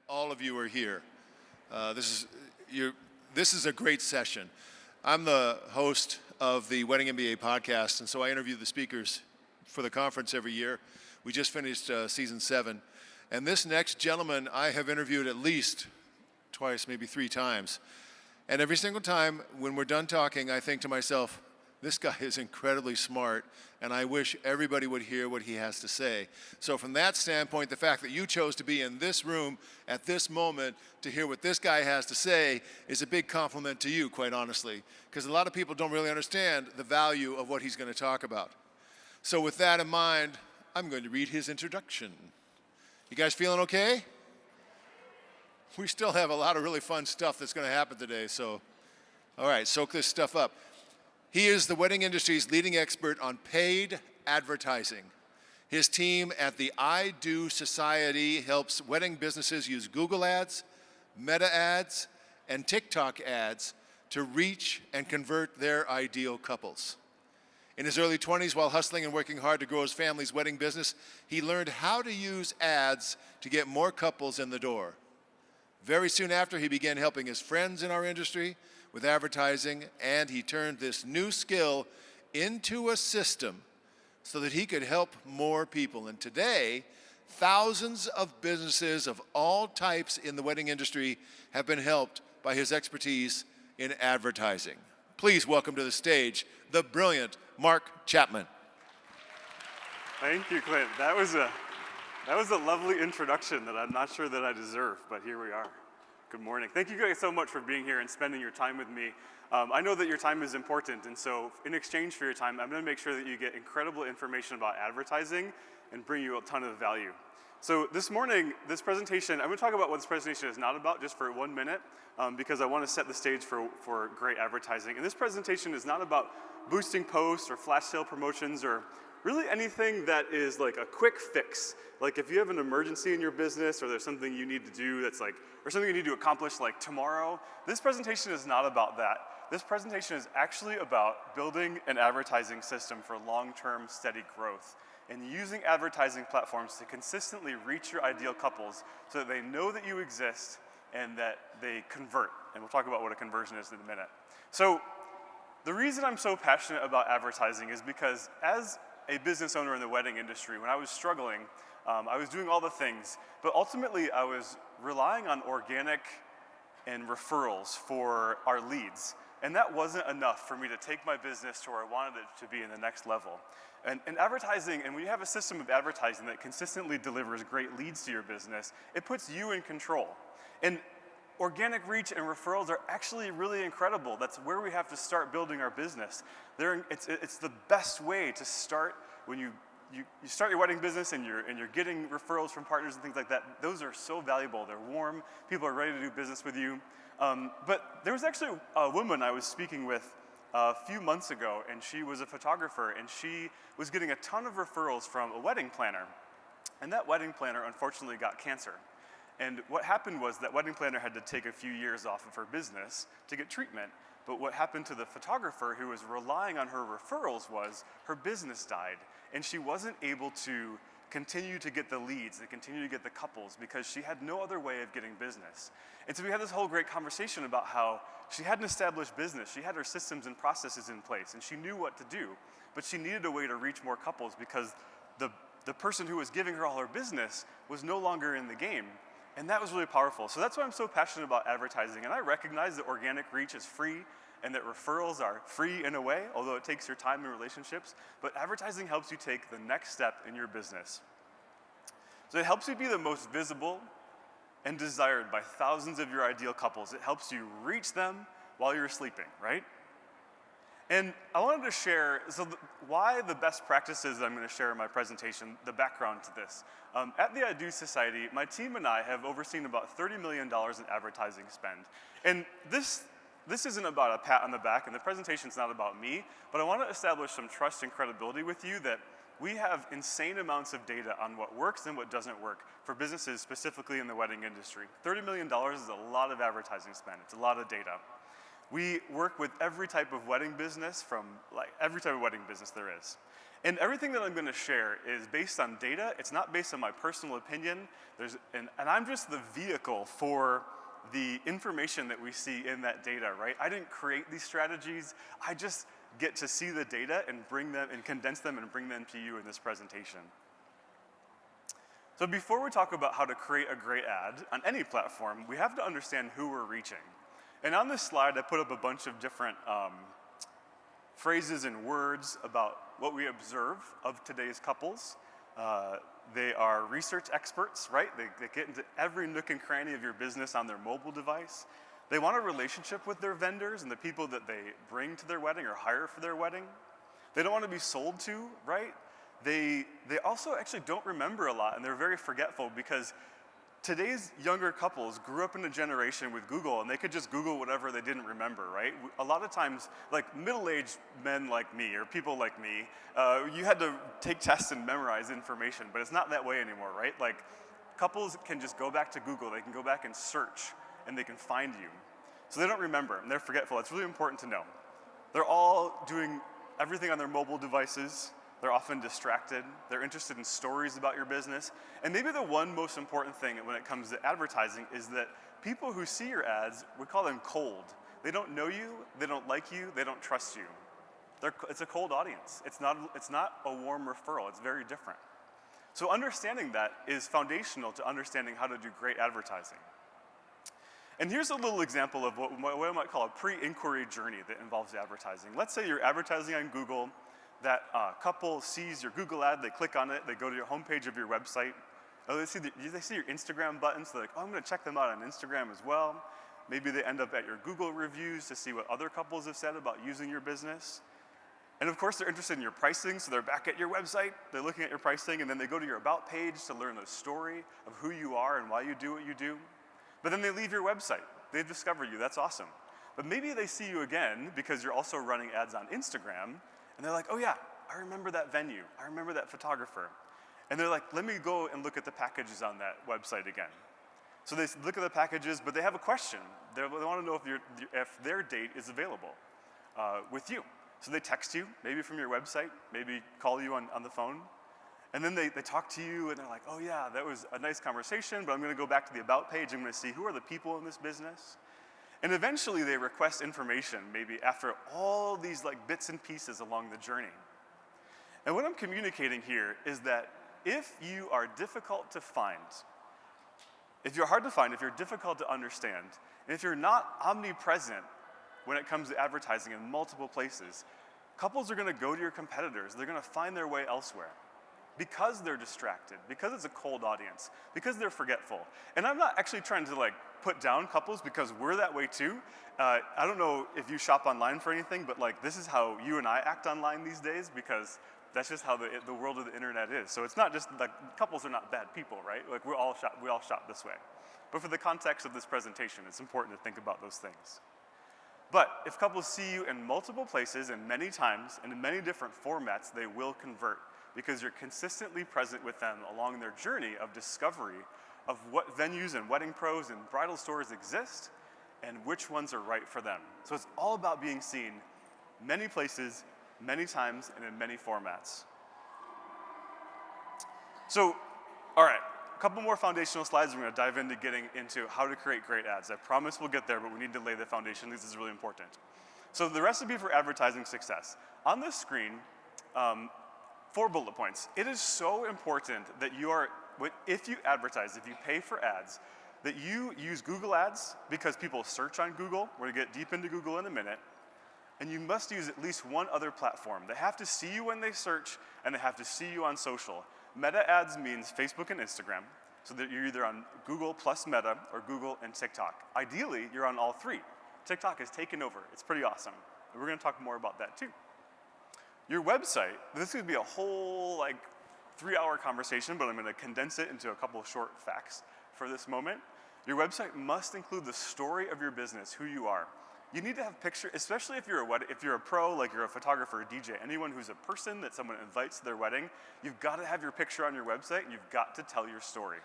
all of you are here. This is a great session. I'm the host of the Wedding MBA podcast, and so I interview the speakers for the conference every year. We just finished season 7. And this next gentleman I have interviewed at least twice, maybe 3 times. And every single time when we're done talking, I think to myself, this guy is incredibly smart, and I wish everybody would hear what he has to say. So from that standpoint, the fact that you chose to be in this room at this moment to hear what this guy has to say is a big compliment to you, quite honestly, because a lot of people don't really understand the value of what he's going to talk about. So with that in mind, I'm going to read his introduction. You guys feeling okay? We still have a lot of really fun stuff that's going to happen today, so all right, soak this stuff up. He is the wedding industry's leading expert on paid advertising. His team at the I Do Society helps wedding businesses use Google ads, Meta ads, and TikTok ads to reach and convert their ideal couples. In his early 20s, while hustling and working hard to grow his family's wedding business, he learned how to use ads to get more couples in the door. Very soon after, he began helping his friends in our industry with advertising, and he turned this new skill into a system so that he could help more people. And today, thousands of businesses of all types in the wedding industry have been helped by his expertise in advertising. Please welcome to the stage the brilliant Mark Chapman. Thank you, Clint. That was a lovely introduction that I'm not sure that I deserve, but here we are. Good morning. Thank you guys so much for being here and spending your time with me. I know that your time is important, and so in exchange for your time, I'm going to make sure that you get incredible information about advertising and bring you a ton of value. So this morning, this presentation, I'm going to talk about what this presentation is not about just for 1 minute, because I want to set the stage for great advertising. And this presentation is not about boosting posts or flash sale promotions or really anything that is like a quick fix. Like if you have an emergency in your business or there's something you need to do that's like, or something you need to accomplish like tomorrow, this presentation is not about that. This presentation is actually about building an advertising system for long-term steady growth and using advertising platforms to consistently reach your ideal couples so that they know that you exist and that they convert. And we'll talk about what a conversion is in a minute. So the reason I'm so passionate about advertising is because as a business owner in the wedding industry, when I was struggling, I was doing all the things, but ultimately I was relying on organic and referrals for our leads. And that wasn't enough for me to take my business to where I wanted it to be in the next level. And advertising, and when you have a system of advertising that consistently delivers great leads to your business, it puts you in control. And organic reach and referrals are actually really incredible. That's where we have to start building our business. It's the best way to start when you start your wedding business and you're getting referrals from partners and things like that. Those are so valuable. They're warm. People are ready to do business with you. But there was actually a woman I was speaking with a few months ago, and she was a photographer, and she was getting a ton of referrals from a wedding planner. And that wedding planner unfortunately got cancer. And what happened was that wedding planner had to take a few years off of her business to get treatment. But what happened to the photographer who was relying on her referrals was her business died. And she wasn't able to continue to get the leads and continue to get the couples because she had no other way of getting business. And so we had this whole great conversation about how she had an established business. She had her systems and processes in place, and she knew what to do. But she needed a way to reach more couples because the person who was giving her all her business was no longer in the game. And that was really powerful. So that's why I'm so passionate about advertising. And I recognize that organic reach is free and that referrals are free in a way, although it takes your time and relationships. But advertising helps you take the next step in your business. So it helps you be the most visible and desired by thousands of your ideal couples. It helps you reach them while you're sleeping, right? And I wanted to share, why the best practices I'm going to share in my presentation, the background to this. At the I Do Society, my team and I have overseen about $30 million in advertising spend. And this isn't about a pat on the back, and the presentation's not about me, but I want to establish some trust and credibility with you that we have insane amounts of data on what works and what doesn't work for businesses specifically in the wedding industry. $30 million is a lot of advertising spend. It's a lot of data. We work with every type of wedding business every type of wedding business there is. And everything that I'm going to share is based on data. It's not based on my personal opinion. And I'm just the vehicle for the information that we see in that data, right? I didn't create these strategies. I just get to see the data and bring them and condense them and bring them to you in this presentation. So before we talk about how to create a great ad on any platform, we have to understand who we're reaching. And on this slide, I put up a bunch of different phrases and words about what we observe of today's couples. They are research experts, right? They get into every nook and cranny of your business on their mobile device. They want a relationship with their vendors and the people that they bring to their wedding or hire for their wedding. They don't want to be sold to, right? They also actually don't remember a lot, and they're very forgetful because today's younger couples grew up in a generation with Google, and they could just Google whatever they didn't remember, right? A lot of times, like middle-aged men like me or people like me, you had to take tests and memorize information, but it's not that way anymore, right? Like couples can just go back to Google, they can go back and search, and they can find you. So they don't remember, and they're forgetful. It's really important to know. They're all doing everything on their mobile devices. They're often distracted. They're interested in stories about your business. And maybe the one most important thing when it comes to advertising is that people who see your ads, we call them cold. They don't know you, they don't like you, they don't trust you. It's a cold audience. It's not a warm referral. It's very different. So understanding that is foundational to understanding how to do great advertising. And here's a little example of what I might call a pre-inquiry journey that involves advertising. Let's say you're advertising on Google. That couple sees your Google ad, they click on it, they go to your homepage of your website. Oh, they see your Instagram button, so they're like, oh, I'm gonna check them out on Instagram as well. Maybe they end up at your Google reviews to see what other couples have said about using your business. And of course, they're interested in your pricing, so they're back at your website, they're looking at your pricing, and then they go to your About page to learn the story of who you are and why you do what you do. But then they leave your website. They've discovered you, that's awesome. But maybe they see you again because you're also running ads on Instagram, and they're like, oh yeah, I remember that venue. I remember that photographer. And they're like, let me go and look at the packages on that website again. So they look at the packages, but they have a question. They want to know if their date is available with you. So they text you, maybe from your website, maybe call you on the phone. And then they talk to you, and they're like, oh yeah, that was a nice conversation, but I'm going to go back to the About page. I'm going to see who are the people in this business. And eventually they request information, maybe after all these like bits and pieces along the journey. And what I'm communicating here is that if you are difficult to find, if you're hard to find, if you're difficult to understand, and if you're not omnipresent when it comes to advertising in multiple places, couples are gonna go to your competitors. They're gonna find their way elsewhere because they're distracted, because it's a cold audience, because they're forgetful. And I'm not actually trying to like put down couples because we're that way too. I don't know if you shop online for anything, but like this is how you and I act online these days because that's just how the world of the internet is. So it's not just like couples are not bad people, right? Like we all shop this way. But for the context of this presentation, it's important to think about those things. But if couples see you in multiple places and many times and in many different formats, they will convert because you're consistently present with them along their journey of discovery of what venues and wedding pros and bridal stores exist and which ones are right for them. So it's all about being seen many places, many times, and in many formats. So, all right, a couple more foundational slides. We're gonna dive into getting into how to create great ads. I promise we'll get there, but we need to lay the foundation. This is really important. So the recipe for advertising success. On this screen, 4 bullet points. It is so important that if you advertise, if you pay for ads, that you use Google Ads because people search on Google. We're gonna get deep into Google in a minute. And you must use at least one other platform. They have to see you when they search, and they have to see you on social. Meta ads means Facebook and Instagram, so that you're either on Google plus Meta or Google and TikTok. Ideally, you're on all 3. TikTok has taken over. It's pretty awesome. And we're gonna talk more about that too. Your website, this could be a whole like 3-hour conversation, but I'm gonna condense it into a couple of short facts for this moment. Your website must include the story of your business, who you are. You need to have pictures, especially if you're a pro, like you're a photographer, a DJ, anyone who's a person that someone invites to their wedding, you've got to have your picture on your website, and you've got to tell your story.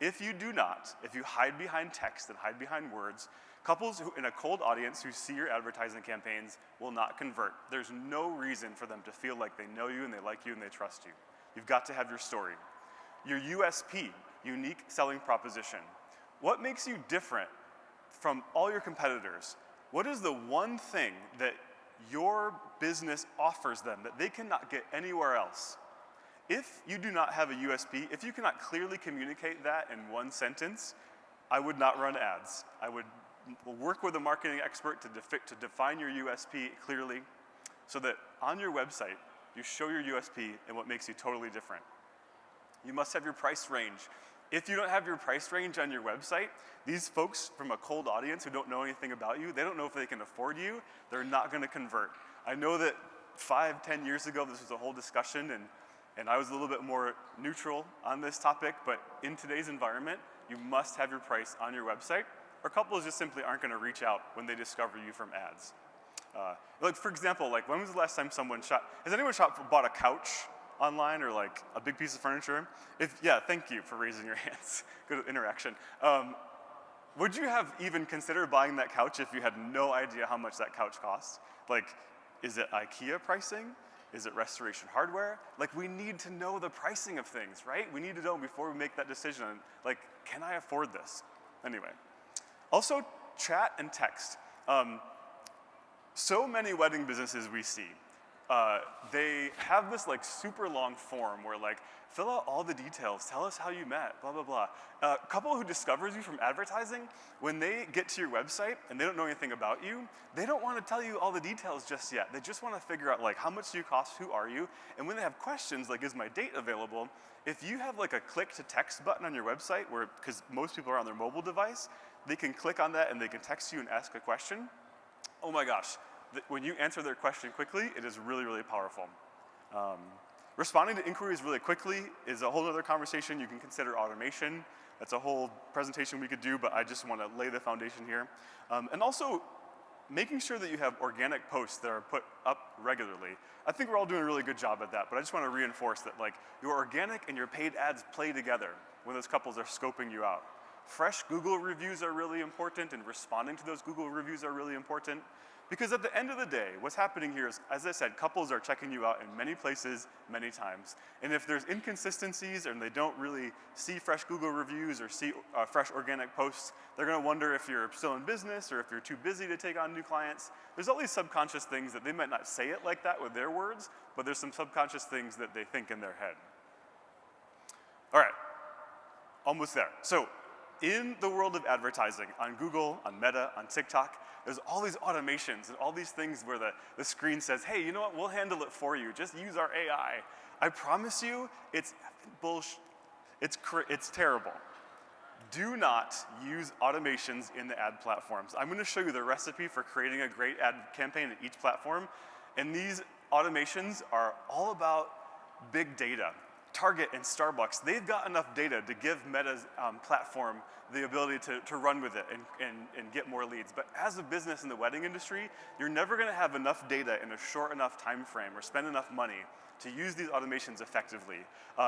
If you do not, if you hide behind text and hide behind words, couples who, in a cold audience who see your advertising campaigns will not convert. There's no reason for them to feel like they know you and they like you and they trust you. You've got to have your story. Your USP, unique selling proposition. What makes you different from all your competitors? What is the one thing that your business offers them that they cannot get anywhere else? If you do not have a USP, if you cannot clearly communicate that in one sentence, I would not run ads. I would work with a marketing expert to define your USP clearly so that on your website, you show your USP and what makes you totally different. You must have your price range. If you don't have your price range on your website, these folks from a cold audience who don't know anything about you, they don't know if they can afford you, they're not gonna convert. I know that 5-10 years ago, this was a whole discussion and I was a little bit more neutral on this topic, but in today's environment, you must have your price on your website, or couples just simply aren't gonna reach out when they discover you from ads. Like for example, like when was the last time someone has anyone bought a couch online or like a big piece of furniture? Yeah, thank you for raising your hands. Good interaction. Would you have even considered buying that couch if you had no idea how much that couch costs? Like, is it IKEA pricing? Is it restoration hardware? Like, we need to know the pricing of things, right? We need to know before we make that decision, like, can I afford this? Anyway. Also, chat and text. So many wedding businesses we see, they have this like super long form where like, fill out all the details, tell us how you met, blah, blah, blah. A couple who discovers you from advertising, when they get to your website and they don't know anything about you, they don't want to tell you all the details just yet. They just want to figure out like, how much do you cost, who are you? And when they have questions like, is my date available? If you have like a click to text button on your website where, because most people are on their mobile device, they can click on that and they can text you and ask a question. Oh my gosh, when you answer their question quickly, it is really, really powerful. Responding to inquiries really quickly is a whole other conversation. You can consider automation. That's a whole presentation we could do, but I just want to lay the foundation here. And also, making sure that you have organic posts that are put up regularly. I think we're all doing a really good job at that, but I just want to reinforce that like your organic and your paid ads play together when those couples are scoping you out. Fresh Google reviews are really important, and responding to those Google reviews are really important. Because at the end of the day, what's happening here is, as I said, couples are checking you out in many places, many times. And if there's inconsistencies and they don't really see fresh Google reviews or see fresh organic posts, they're gonna wonder if you're still in business or if you're too busy to take on new clients. There's all these subconscious things that they might not say it like that with their words, but there's some subconscious things that they think in their head. All right, almost there. So in the world of advertising, on Google, on Meta, on TikTok, there's all these automations and all these things where the screen says, hey, you know what, we'll handle it for you. Just use our AI. I promise you, it's bullshit. It's terrible. Do not use automations in the ad platforms. I'm gonna show you the recipe for creating a great ad campaign in each platform. And these automations are all about big data. Target and Starbucks, they've got enough data to give Meta's platform the ability to run with it and get more leads. But as a business in the wedding industry, you're never gonna have enough data in a short enough time frame or spend enough money to use these automations effectively.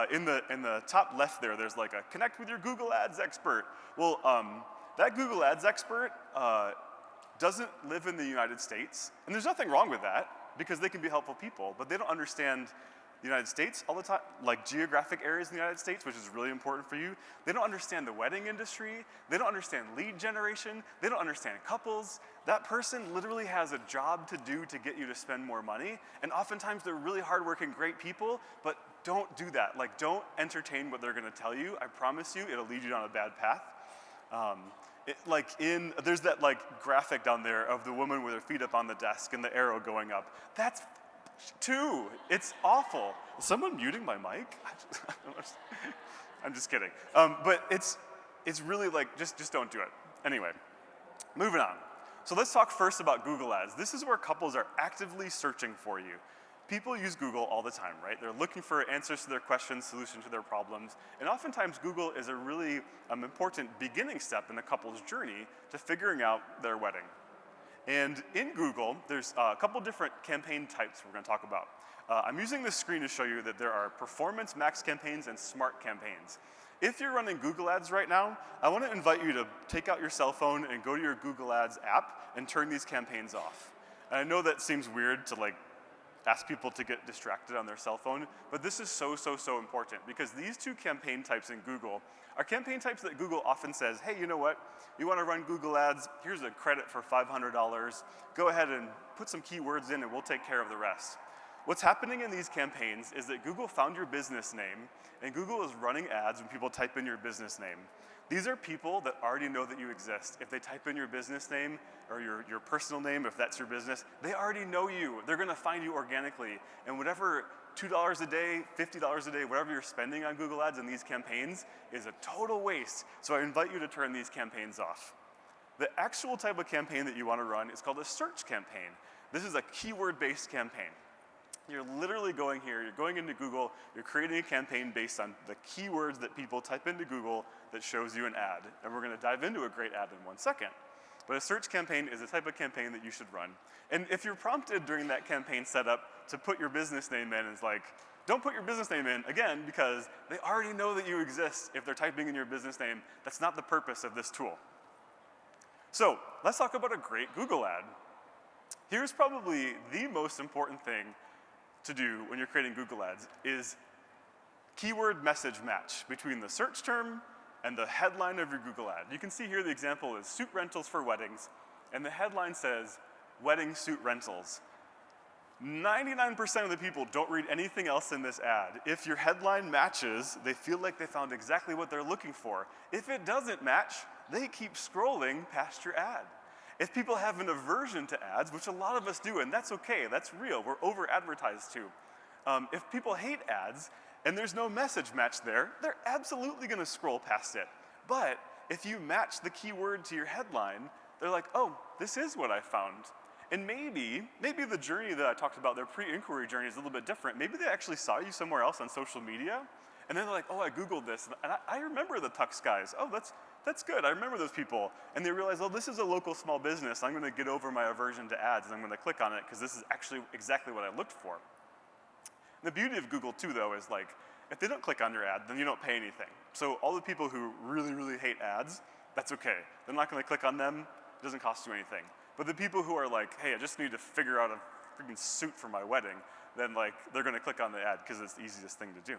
In the top left there, there's like a connect with your Google Ads expert. Well, that Google Ads expert doesn't live in the United States, and there's nothing wrong with that because they can be helpful people, but they don't understand the United States all the time, like geographic areas in the United States, which is really important for you. They don't understand the wedding industry. They don't understand lead generation. They don't understand couples. That person literally has a job to do to get you to spend more money. And oftentimes they're really hardworking, great people, but don't do that. Like, don't entertain what they're gonna tell you. I promise you, it'll lead you down a bad path. There's that like graphic down there of the woman with her feet up on the desk and the arrow going up. That's it's awful. Is someone muting my mic? I'm just kidding. But it's really like, just don't do it. Anyway, moving on. So let's talk first about Google Ads. This is where couples are actively searching for you. People use Google all the time, right? They're looking for answers to their questions, solutions to their problems. And oftentimes Google is a really important beginning step in a couple's journey to figuring out their wedding. And in Google, there's a couple different campaign types we're gonna talk about. I'm using this screen to show you that there are performance max campaigns and smart campaigns. If you're running Google Ads right now, I want to invite you to take out your cell phone and go to your Google Ads app and turn these campaigns off. And I know that seems weird to like ask people to get distracted on their cell phone, but this is so important because these two campaign types in Google are campaign types that Google often says, hey, you know what? You want to run Google Ads? Here's a credit for $500. Go ahead and put some keywords in and we'll take care of the rest. What's happening in these campaigns is that Google found your business name, and Google is running ads when people type in your business name. These are people that already know that you exist. If they type in your business name or your personal name, if that's your business, they already know you. They're going to find you organically. And whatever $2 a day, $50 a day, whatever you're spending on Google Ads in these campaigns is a total waste. So I invite you to turn these campaigns off. The actual type of campaign that you want to run is called a search campaign. This is a keyword-based campaign. You're literally going here, you're going into Google, you're creating a campaign based on the keywords that people type into Google that shows you an ad. And we're going to dive into a great ad in 1 second. But a search campaign is a type of campaign that you should run. And if you're prompted during that campaign setup to put your business name in, it's like, don't put your business name in, again, because they already know that you exist if they're typing in your business name. That's not the purpose of this tool. So let's talk about a great Google ad. Here's probably the most important thing to do when you're creating Google Ads is keyword message match between the search term and the headline of your Google ad. You can see here the example is suit rentals for weddings, and the headline says wedding suit rentals. 99% of the people don't read anything else in this ad. If your headline matches, they feel like they found exactly what they're looking for. If it doesn't match, they keep scrolling past your ad. If people have an aversion to ads, which a lot of us do, and that's okay, that's real, we're over-advertised too. If people hate ads and there's no message match there, they're absolutely gonna scroll past it. But if you match the keyword to your headline, they're like, oh, this is what I found. And maybe the journey that I talked about, their pre-inquiry journey is a little bit different. Maybe they actually saw you somewhere else on social media, and then they're like, oh, I Googled this, and I remember the Tux guys. Oh, that's good, I remember those people. And they realize, oh, this is a local small business. I'm gonna get over my aversion to ads, and I'm gonna click on it, because this is actually exactly what I looked for. And the beauty of Google, too, though, is like, if they don't click on your ad, then you don't pay anything. So all the people who really hate ads, that's okay. They're not gonna click on them, it doesn't cost you anything. But the people who are like, hey, I just need to figure out a freaking suit for my wedding, then like, they're gonna click on the ad because it's the easiest thing to do.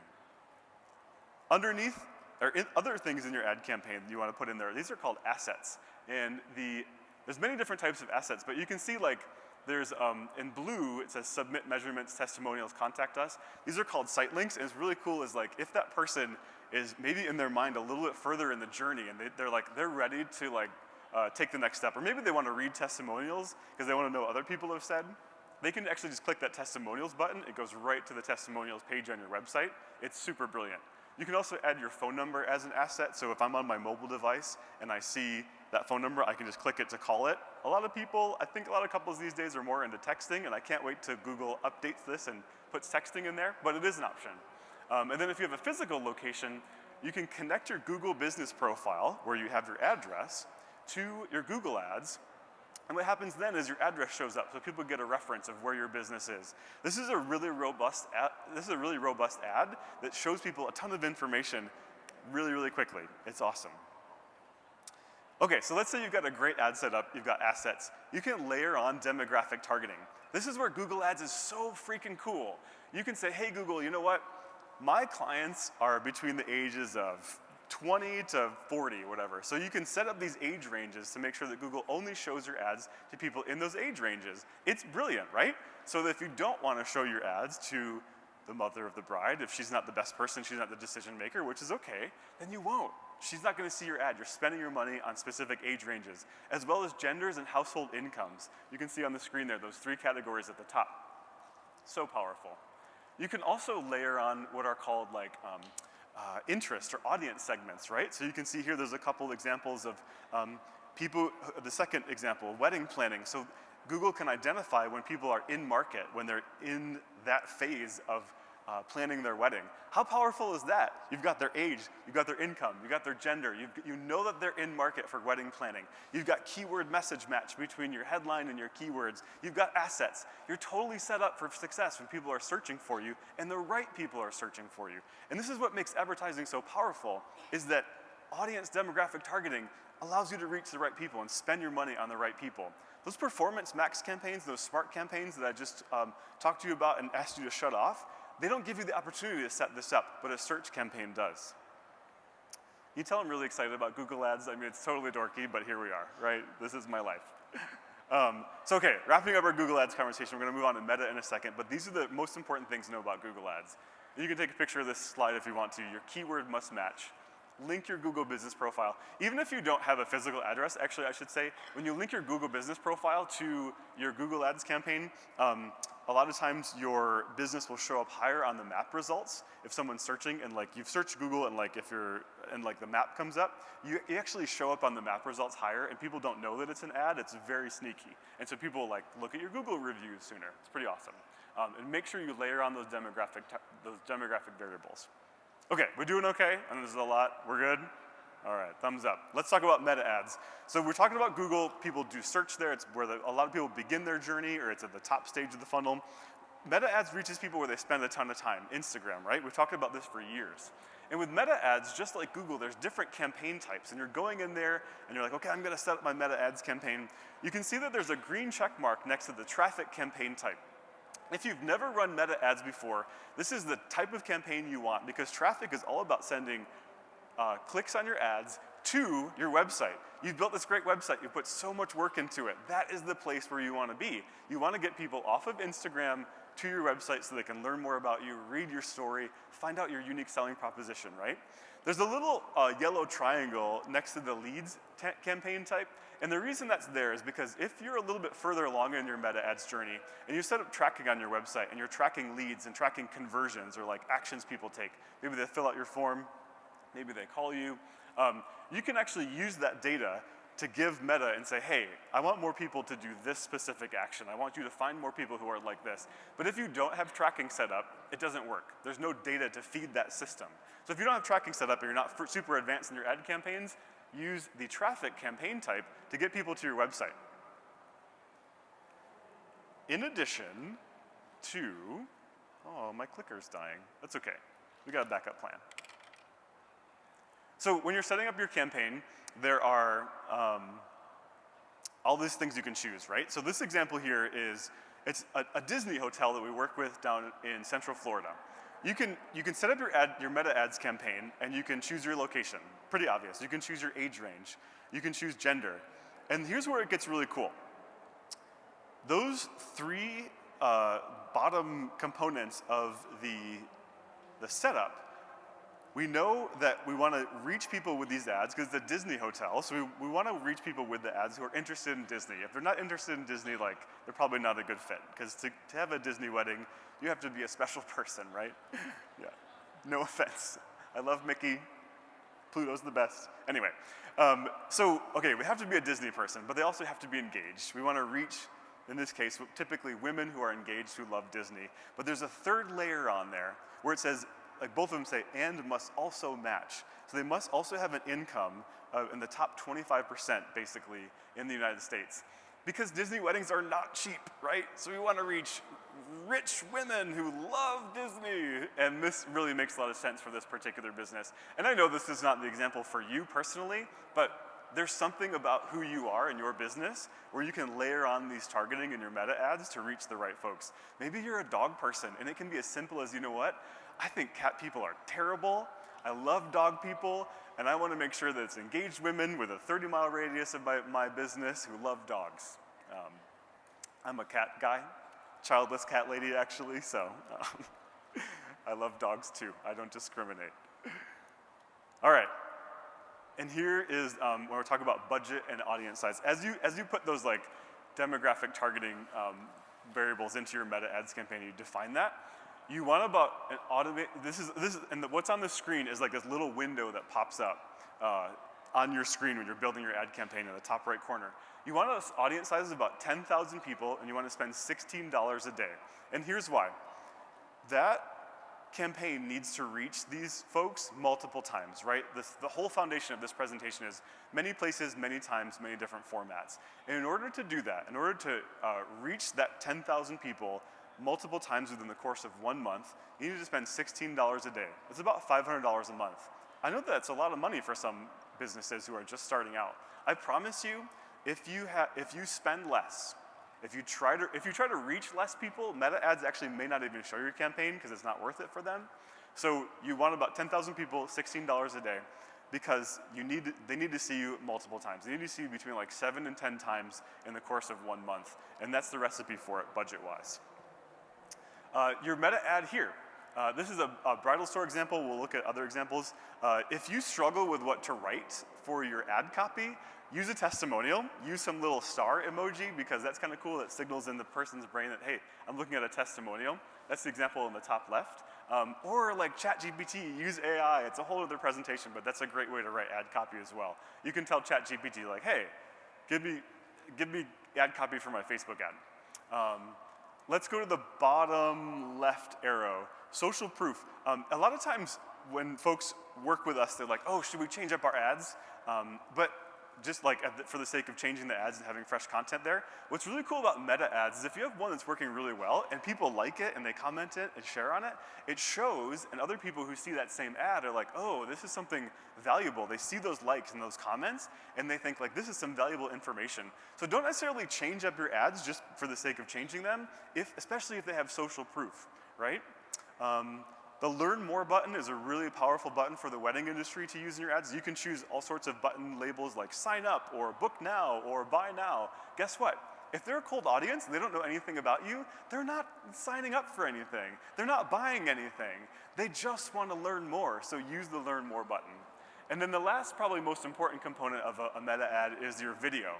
Underneath, or other things in your ad campaign that you want to put in there, these are called assets. And there's many different types of assets, but you can see like there's, in blue, it says submit measurements, testimonials, contact us. These are called site links, and it's really cool is like if that person is maybe in their mind a little bit further in the journey and they're ready to like take the next step, or maybe they want to read testimonials because they want to know what other people have said, they can actually just click that testimonials button. It goes right to the testimonials page on your website. It's super brilliant. You can also add your phone number as an asset, so if I'm on my mobile device and I see that phone number, I can just click it to call it. I think a lot of couples these days are more into texting, and I can't wait till Google updates this and puts texting in there, but it is an option. And then if you have a physical location, you can connect your Google business profile, where you have your address, to your Google Ads. And what happens then is your address shows up, so people get a reference of where your business is. This is a really robust ad that shows people a ton of information really quickly. It's awesome. Okay, so let's say you've got a great ad set up, you've got assets. You can layer on demographic targeting. This is where Google Ads is so freaking cool. You can say, hey Google, you know what? My clients are between the ages of 20 to 40, whatever. So you can set up these age ranges to make sure that Google only shows your ads to people in those age ranges. It's brilliant, right? So that if you don't want to show your ads to the mother of the bride, if she's not the best person, she's not the decision maker, which is okay, then you won't. She's not going to see your ad. You're spending your money on specific age ranges, as well as genders and household incomes. You can see on the screen there, those 3 categories at the top. So powerful. You can also layer on what are called like interest or audience segments, right? So you can see here there's a couple examples of people, the second example, wedding planning. So Google can identify when people are in market, when they're in that phase of planning their wedding. How powerful is that? You've got their age, you've got their income, you've got their gender, you know that they're in market for wedding planning. You've got keyword message match between your headline and your keywords. You've got assets. You're totally set up for success when people are searching for you and the right people are searching for you. And this is what makes advertising so powerful, is that audience demographic targeting allows you to reach the right people and spend your money on the right people. Those performance max campaigns, those smart campaigns that I just talked to you about and asked you to shut off, they don't give you the opportunity to set this up, but a search campaign does. You tell I'm really excited about Google Ads. I mean, it's totally dorky, but here we are, right? This is my life. So okay, wrapping up our Google Ads conversation, we're gonna move on to Meta in a second, but these are the most important things to know about Google Ads. And you can take a picture of this slide if you want to. Your keyword must match. Link your Google business profile. Even if you don't have a physical address, actually I should say, when you link your Google business profile to your Google Ads campaign, a lot of times your business will show up higher on the map results. If someone's searching and like you've searched Google and like if you're, and like the map comes up, you actually show up on the map results higher and people don't know that it's an ad, it's very sneaky. And so people like look at your Google reviews sooner. It's pretty awesome. And make sure you layer on those demographic variables. Okay, we're doing okay? I know this is a lot. We're good? All right, thumbs up. Let's talk about meta ads. So we're talking about Google. People do search there. It's where a lot of people begin their journey, or it's at the top stage of the funnel. Meta ads reaches people where they spend a ton of time. Instagram, right? We've talked about this for years. And with meta ads, just like Google, there's different campaign types. And you're going in there, and you're like, okay, I'm going to set up my meta ads campaign. You can see that there's a green check mark next to the traffic campaign type. If you've never run meta ads before, this is the type of campaign you want, because traffic is all about sending clicks on your ads to your website. You've built this great website, you put so much work into it. That is the place where you want to be. You want to get people off of Instagram to your website so they can learn more about you, read your story, find out your unique selling proposition, right? There's a little yellow triangle next to the leads campaign type. And the reason that's there is because if you're a little bit further along in your meta ads journey and you set up tracking on your website and you're tracking leads and tracking conversions or like actions people take, maybe they fill out your form, maybe they call you, you can actually use that data to give Meta and say, hey, I want more people to do this specific action. I want you to find more people who are like this. But if you don't have tracking set up, it doesn't work. There's no data to feed that system. So if you don't have tracking set up and you're not super advanced in your ad campaigns, use the traffic campaign type to get people to your website. In addition to, oh, my clicker's dying. That's okay. We got a backup plan. So when you're setting up your campaign, there are all these things you can choose, right? So this example here is, it's a Disney hotel that we work with down in Central Florida. You can set up your meta ads campaign and you can choose your location. Pretty obvious. You can choose your age range. You can choose gender. And here's where it gets really cool. Those three bottom components of the setup, we know that we want to reach people with these ads because it's a Disney hotel, so we want to reach people with the ads who are interested in Disney. If they're not interested in Disney, like, they're probably not a good fit, because to have a Disney wedding, you have to be a special person, right? Yeah, no offense. I love Mickey. Pluto's the best. Anyway, so, okay, we have to be a Disney person, but they also have to be engaged. We want to reach, in this case, typically women who are engaged who love Disney. But there's a third layer on there where it says, like both of them say, and must also match. So they must also have an income in the top 25%, basically, in the United States. Because Disney weddings are not cheap, right? So we want to reach rich women who love Disney. And this really makes a lot of sense for this particular business. And I know this is not the example for you personally, but there's something about who you are in your business where you can layer on these targeting in your meta ads to reach the right folks. Maybe you're a dog person, and it can be as simple as, you know what? I think cat people are terrible. I love dog people, and I want to make sure that it's engaged women with a 30-mile radius of my business who love dogs. I'm a cat guy, childless cat lady actually, so I love dogs too. I don't discriminate. All right, and here is when we're talking about budget and audience size. As you put those like demographic targeting variables into your meta ads campaign, you define that. You want about an automate, what's on the screen is like this little window that pops up on your screen when you're building your ad campaign in the top right corner. You want an audience size of about 10,000 people, and you want to spend $16 a day. And here's why. That campaign needs to reach these folks multiple times, right? The whole foundation of this presentation is many places, many times, many different formats. And in order to do that, in order to reach that 10,000 people multiple times within the course of 1 month, you need to spend $16 a day. It's about $500 a month. I know that's a lot of money for some businesses who are just starting out. I promise you, if you spend less, if you try to reach less people, meta ads actually may not even show your campaign because it's not worth it for them. So you want about 10,000 people, $16 a day, because they need to see you multiple times. They need to see you between like 7 and 10 times in the course of 1 month, and that's the recipe for it budget-wise. Your meta ad here. This is a bridal store example. We'll look at other examples. If you struggle with what to write for your ad copy, use a testimonial. Use some little star emoji because that's kind of cool. That signals in the person's brain that, hey, I'm looking at a testimonial. That's the example in the top left. Or like ChatGPT, use AI. It's a whole other presentation, but that's a great way to write ad copy as well. You can tell ChatGPT like, hey, give me ad copy for my Facebook ad. Let's go to the bottom left arrow. Social proof. A lot of times when folks work with us, they're like, oh, should we change up our ads? But just like for the sake of changing the ads and having fresh content there, what's really cool about meta ads is if you have one that's working really well and people like it and they comment it and share on it, it shows, and other people who see that same ad are like, oh, this is something valuable. They see those likes and those comments and they think like, this is some valuable information. So don't necessarily change up your ads just for the sake of changing them, especially if they have social proof, right? The Learn More button is a really powerful button for the wedding industry to use in your ads. You can choose all sorts of button labels like sign up or book now or buy now. Guess what? If they're a cold audience and they don't know anything about you, they're not signing up for anything. They're not buying anything. They just want to learn more, so use the Learn More button. And then the last, probably most important component of a meta ad is your video.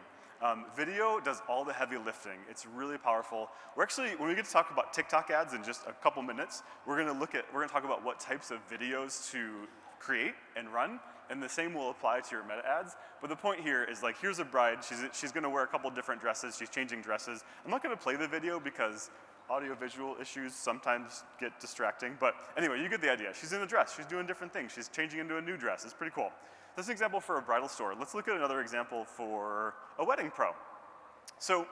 Video does all the heavy lifting. It's really powerful. We're actually, when we get to talk about TikTok ads in just a couple minutes, we're gonna talk about what types of videos to create and run, and the same will apply to your meta ads. But the point here is like, here's a bride, she's gonna wear a couple different dresses, she's changing dresses. I'm not gonna play the video because audio-visual issues sometimes get distracting, but anyway, you get the idea. She's in a dress, she's doing different things, she's changing into a new dress. It's pretty cool. That's an example for a bridal store. Let's look at another example for a wedding pro. So,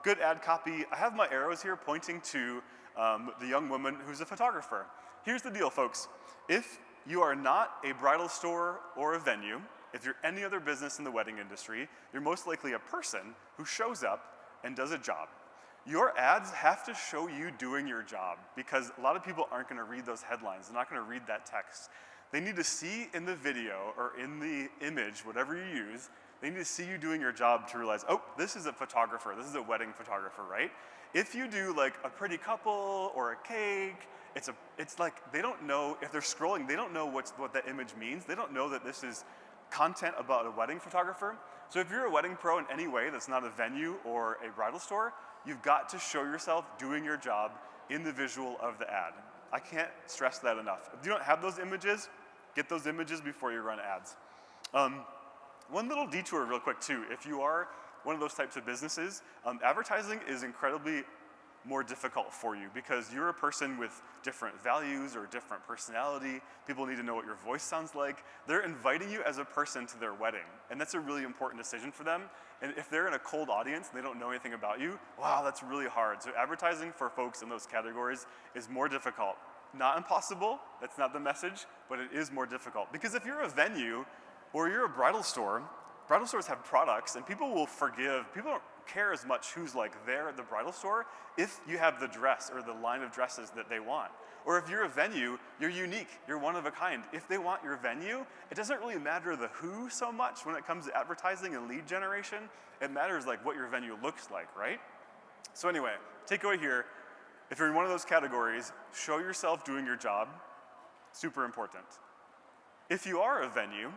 good ad copy. I have my arrows here pointing to the young woman who's a photographer. Here's the deal, folks. If you are not a bridal store or a venue, if you're any other business in the wedding industry, you're most likely a person who shows up and does a job. Your ads have to show you doing your job because a lot of people aren't gonna read those headlines. They're not gonna read that text. They need to see in the video or in the image, whatever you use, they need to see you doing your job to realize, oh, this is a photographer, this is a wedding photographer, right? If you do like a pretty couple or a cake, it's like they don't know, if they're scrolling, they don't know what that image means. They don't know that this is content about a wedding photographer. So if you're a wedding pro in any way that's not a venue or a bridal store, you've got to show yourself doing your job in the visual of the ad. I can't stress that enough. If you don't have those images, get those images before you run ads. One little detour real quick too. If you are one of those types of businesses, advertising is incredibly more difficult for you because you're a person with different values or different personality. People need to know what your voice sounds like. They're inviting you as a person to their wedding, and that's a really important decision for them. And if they're in a cold audience and they don't know anything about you, wow, that's really hard. So advertising for folks in those categories is more difficult. Not impossible, that's not the message, but it is more difficult. Because if you're a venue or you're a bridal stores have products and people will forgive, people don't care as much who's like there at the bridal store if you have the dress or the line of dresses that they want. Or if you're a venue, you're unique, you're one of a kind. If they want your venue, it doesn't really matter the who so much when it comes to advertising and lead generation. It matters like what your venue looks like, right? So anyway, takeaway here, if you're in one of those categories, show yourself doing your job, super important. If you are a venue,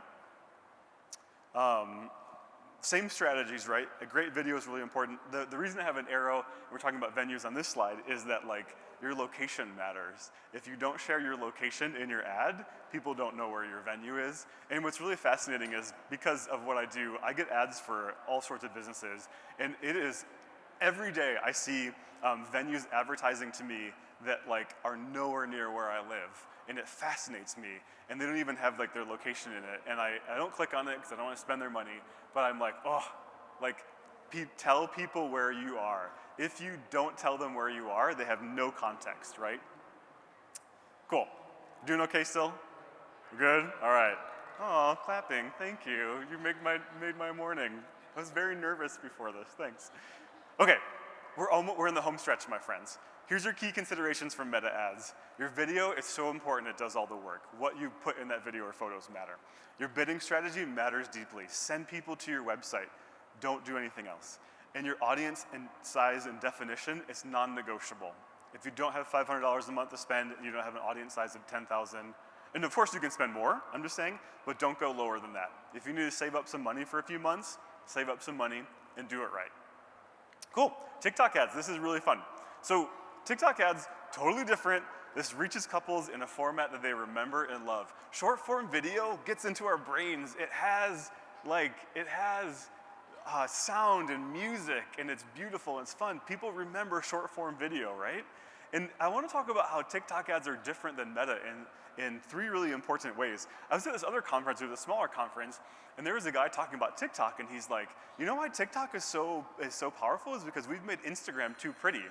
same strategies, right? A great video is really important. The reason I have an arrow, we're talking about venues on this slide, is that like your location matters. If you don't share your location in your ad, people don't know where your venue is. And what's really fascinating is because of what I do, I get ads for all sorts of businesses, and it is every day I see venues advertising to me that like are nowhere near where I live, and it fascinates me. And they don't even have like their location in it, and I don't click on it because I don't want to spend their money. But I'm like, oh, like tell people where you are. If you don't tell them where you are, they have no context, right? Cool. Doing okay still? Good? All right. Oh, clapping. Thank you. You made my morning. I was very nervous before this. Thanks. Okay, we're in the home stretch, my friends. Here's your key considerations for meta ads. Your video is so important, it does all the work. What you put in that video or photos matter. Your bidding strategy matters deeply. Send people to your website. Don't do anything else. And your audience and size and definition is non-negotiable. If you don't have $500 a month to spend, you don't have an audience size of 10,000, and of course you can spend more, I'm just saying, but don't go lower than that. If you need to save up some money for a few months, save up some money and do it right. Cool, TikTok ads, this is really fun. So TikTok ads, totally different. This reaches couples in a format that they remember and love. Short form video gets into our brains. It has sound and music, and it's beautiful and it's fun. People remember short form video, right? And I want to talk about how TikTok ads are different than Meta in three really important ways. I was at this other conference, or a smaller conference, and there was a guy talking about TikTok, and he's like, you know why TikTok is so powerful is because we've made Instagram too pretty.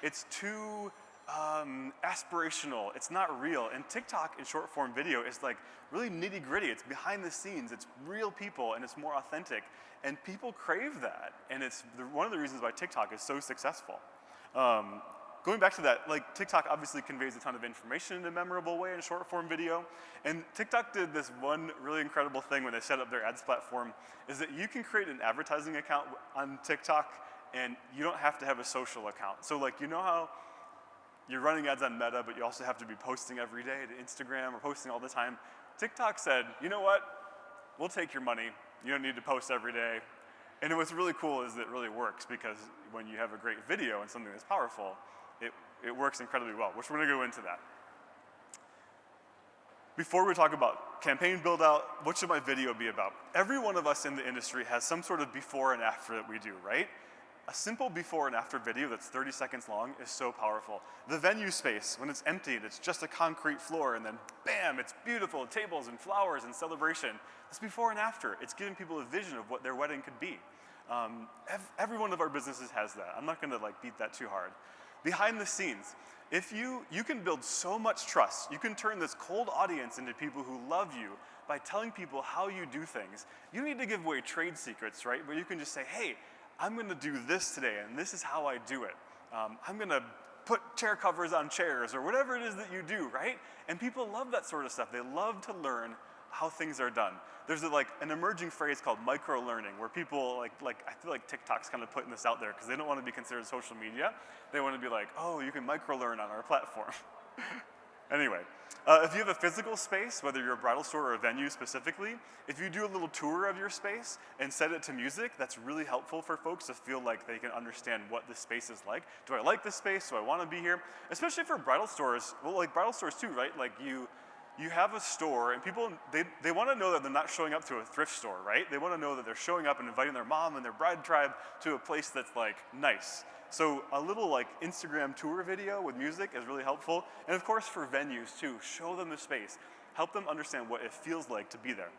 It's too aspirational, it's not real. And TikTok in short form video is like really nitty gritty, it's behind the scenes, it's real people, and it's more authentic. And people crave that, and it's one of the reasons why TikTok is so successful. Going back to that, like TikTok obviously conveys a ton of information in a memorable way in a short form video. And TikTok did this one really incredible thing when they set up their ads platform, is that you can create an advertising account on TikTok and you don't have to have a social account. So like, you know how you're running ads on Meta, but you also have to be posting every day to Instagram or posting all the time? TikTok said, you know what? We'll take your money. You don't need to post every day. And what's really cool is that it really works, because when you have a great video and something that's powerful, it works incredibly well, which we're gonna go into that. Before we talk about campaign build out, what should my video be about? Every one of us in the industry has some sort of before and after that we do, right? A simple before and after video that's 30 seconds long is so powerful. The venue space, when it's empty and it's just a concrete floor, and then bam, it's beautiful, tables and flowers and celebration. It's before and after. It's giving people a vision of what their wedding could be. Every one of our businesses has that. I'm not gonna like beat that too hard. Behind the scenes, if you can build so much trust, you can turn this cold audience into people who love you by telling people how you do things. You don't need to give away trade secrets, right? But you can just say, hey, I'm gonna do this today, and this is how I do it. I'm gonna put chair covers on chairs, or whatever it is that you do, right? And people love that sort of stuff. They love to learn how things are done. There's an emerging phrase called micro-learning, where people, I feel like TikTok's kind of putting this out there because they don't want to be considered social media. They want to be like, oh, you can micro-learn on our platform. Anyway, if you have a physical space, whether you're a bridal store or a venue specifically, if you do a little tour of your space and set it to music, that's really helpful for folks to feel like they can understand what this space is like. Do I like this space? Do I want to be here? Especially for bridal stores, well, like bridal stores too, right? Like you have a store, and people, they want to know that they're not showing up to a thrift store, right? They want to know that they're showing up and inviting their mom and their bride tribe to a place that's like nice. So a little like Instagram tour video with music is really helpful. And of course for venues too, show them the space. Help them understand what it feels like to be there.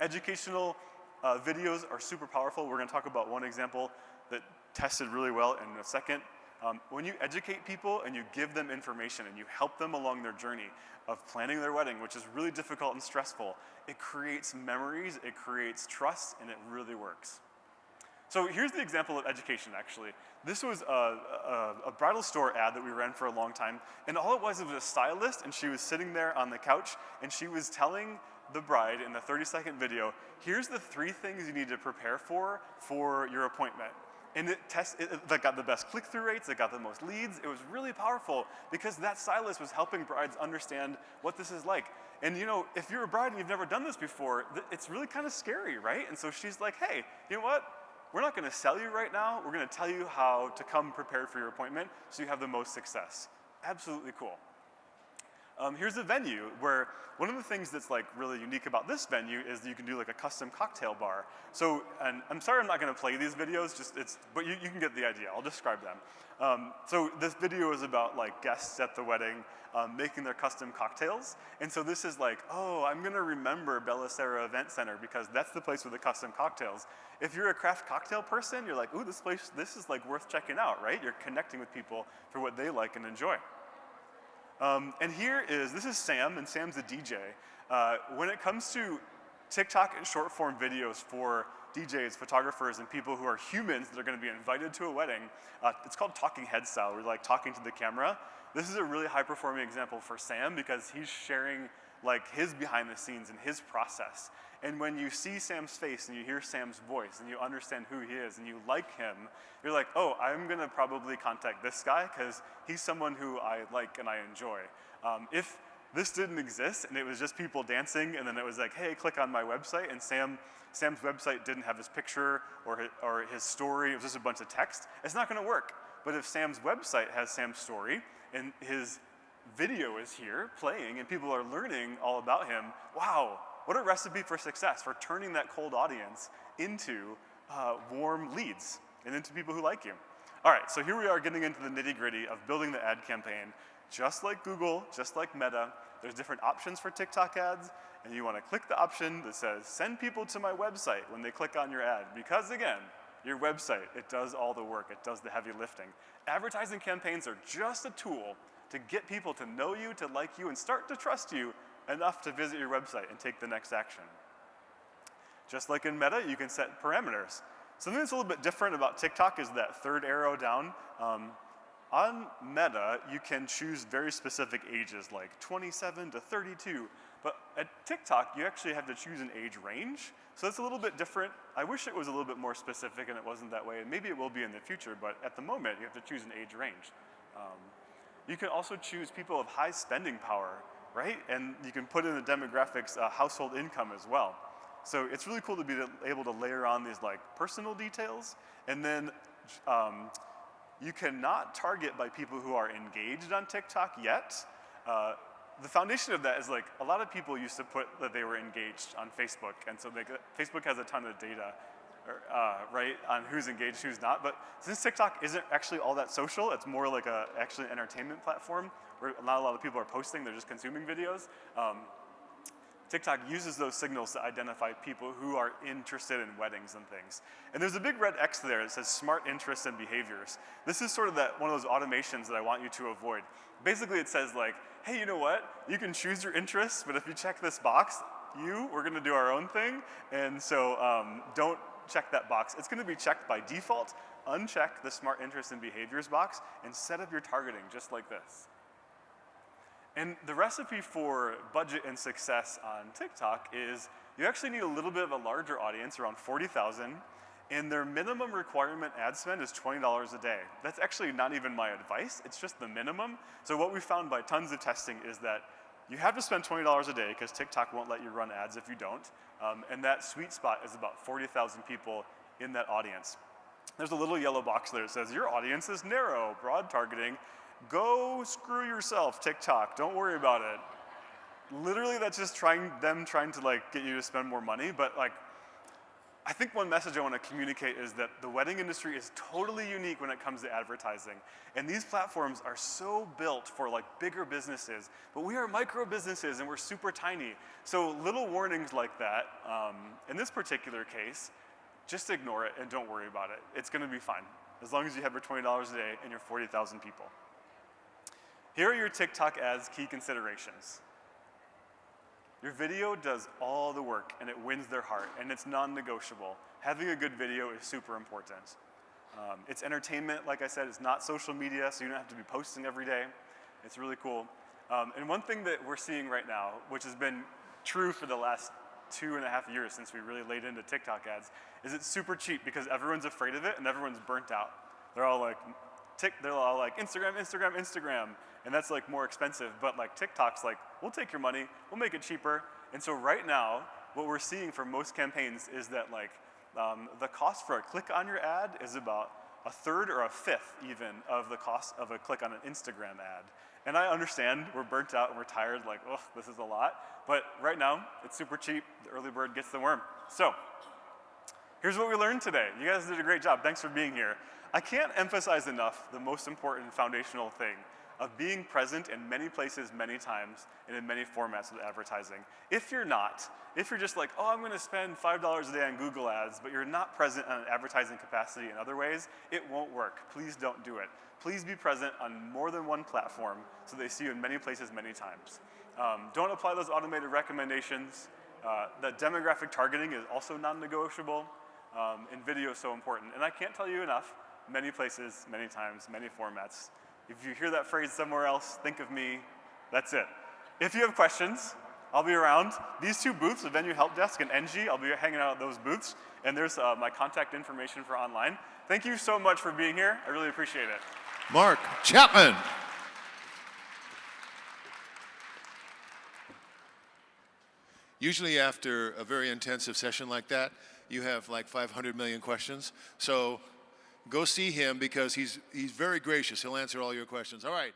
Educational videos are super powerful. We're gonna talk about one example that tested really well in a second. When you educate people and you give them information and you help them along their journey of planning their wedding, which is really difficult and stressful, it creates memories, it creates trust, and it really works. So here's the example of education, actually. This was a bridal store ad that we ran for a long time, and all it was a stylist, and she was sitting there on the couch, and she was telling the bride in the 30-second video, here's the 3 things you need to prepare for your appointment. And it got the best click-through rates, it got the most leads. It was really powerful because that stylist was helping brides understand what this is like. And you know, if you're a bride and you've never done this before, it's really kind of scary, right? And so she's like, hey, you know what? We're not gonna sell you right now. We're gonna tell you how to come prepared for your appointment so you have the most success. Absolutely cool. Here's a venue where one of the things that's like really unique about this venue is that you can do like a custom cocktail bar. So, and I'm sorry I'm not going to play these videos, but you can get the idea. I'll describe them. So this video is about like guests at the wedding making their custom cocktails. And so this is like, oh, I'm going to remember Bella Sara Event Center because that's the place with the custom cocktails. If you're a craft cocktail person, you're like, ooh, this is like worth checking out, right? You're connecting with people for what they like and enjoy. And this is Sam, and Sam's a DJ. When it comes to TikTok and short form videos for DJs, photographers, and people who are humans that are going to be invited to a wedding, it's called talking head style. We're like talking to the camera. This is a really high performing example for Sam because he's sharing like his behind the scenes and his process. And when you see Sam's face and you hear Sam's voice and you understand who he is and you like him, you're like, oh, I'm gonna probably contact this guy because he's someone who I like and I enjoy. If this didn't exist and it was just people dancing and then it was like, hey, click on my website, and Sam's website didn't have his picture or his story, it was just a bunch of text, it's not gonna work. But if Sam's website has Sam's story and his video is here playing and people are learning all about him, wow, what a recipe for success, for turning that cold audience into warm leads and into people who like you. All right, so here we are getting into the nitty-gritty of building the ad campaign. Just like Google, just like Meta, there's different options for TikTok ads, and you want to click the option that says, send people to my website when they click on your ad, because again, your website, it does all the work, it does the heavy lifting. Advertising campaigns are just a tool to get people to know you, to like you, and start to trust you enough to visit your website and take the next action. Just like in Meta, you can set parameters. Something that's a little bit different about TikTok is that third arrow down. On Meta, you can choose very specific ages, like 27 to 32. But at TikTok, you actually have to choose an age range. So that's a little bit different. I wish it was a little bit more specific and it wasn't that way. And maybe it will be in the future, but at the moment, you have to choose an age range. You can also choose people of high spending power, right? And you can put in the demographics household income as well. So it's really cool to be able to layer on these like personal details. And then you cannot target by people who are engaged on TikTok yet. The foundation of that is like a lot of people used to put that they were engaged on Facebook. And so Facebook has a ton of data, right, on who's engaged, who's not. But since TikTok isn't actually all that social, it's more like actually an entertainment platform where not a lot of people are posting, they're just consuming videos. TikTok uses those signals to identify people who are interested in weddings and things. And there's a big red X there that says smart interests and behaviors. This is sort of one of those automations that I want you to avoid. Basically it says like, hey, you know what? You can choose your interests, but if you check this box, we're gonna do our own thing. And so don't check that box. It's gonna be checked by default. Uncheck the smart interests and behaviors box and set up your targeting just like this. And the recipe for budget and success on TikTok is you actually need a little bit of a larger audience, around 40,000, and their minimum requirement ad spend is $20 a day. That's actually not even my advice, it's just the minimum. So what we found by tons of testing is that you have to spend $20 a day because TikTok won't let you run ads if you don't, and that sweet spot is about 40,000 people in that audience. There's a little yellow box there that says, your audience is narrow, broad targeting. Go screw yourself, TikTok, don't worry about it. Literally that's just trying to like get you to spend more money, but like, I think one message I want to communicate is that the wedding industry is totally unique when it comes to advertising. And these platforms are so built for like bigger businesses, but we are micro businesses and we're super tiny. So little warnings like that, in this particular case, just ignore it and don't worry about it. It's gonna be fine, as long as you have your $20 a day and your 40,000 people. Here are your TikTok ads key considerations. Your video does all the work and it wins their heart and it's non-negotiable. Having a good video is super important. It's entertainment, like I said, it's not social media, so you don't have to be posting every day. It's really cool. And one thing that we're seeing right now, which has been true for the last 2.5 years since we really laid into TikTok ads, is it's super cheap because everyone's afraid of it and everyone's burnt out. They're all like Instagram, Instagram, Instagram, and that's like more expensive, but like TikTok's like, we'll take your money, we'll make it cheaper. And so right now, what we're seeing for most campaigns is that like the cost for a click on your ad is about a third or a fifth even of the cost of a click on an Instagram ad. And I understand we're burnt out and we're tired, like, oh, this is a lot. But right now, it's super cheap. The early bird gets the worm. So here's what we learned today. You guys did a great job. Thanks for being here. I can't emphasize enough the most important foundational thing of being present in many places, many times, and in many formats with advertising. If you're just like, oh, I'm gonna spend $5 a day on Google ads, but you're not present on an advertising capacity in other ways, it won't work. Please don't do it. Please be present on more than one platform so they see you in many places, many times. Don't apply those automated recommendations. That demographic targeting is also non-negotiable, and video is so important. And I can't tell you enough, many places, many times, many formats. If you hear that phrase somewhere else, think of me. That's it. If you have questions, I'll be around. These two booths, the Venue Help Desk and NG, I'll be hanging out at those booths. And there's my contact information for online. Thank you so much for being here. I really appreciate it. Mark Chapman. Usually after a very intensive session like that, you have like 500 million questions. So go see him because he's very gracious. He'll answer all your questions. All right.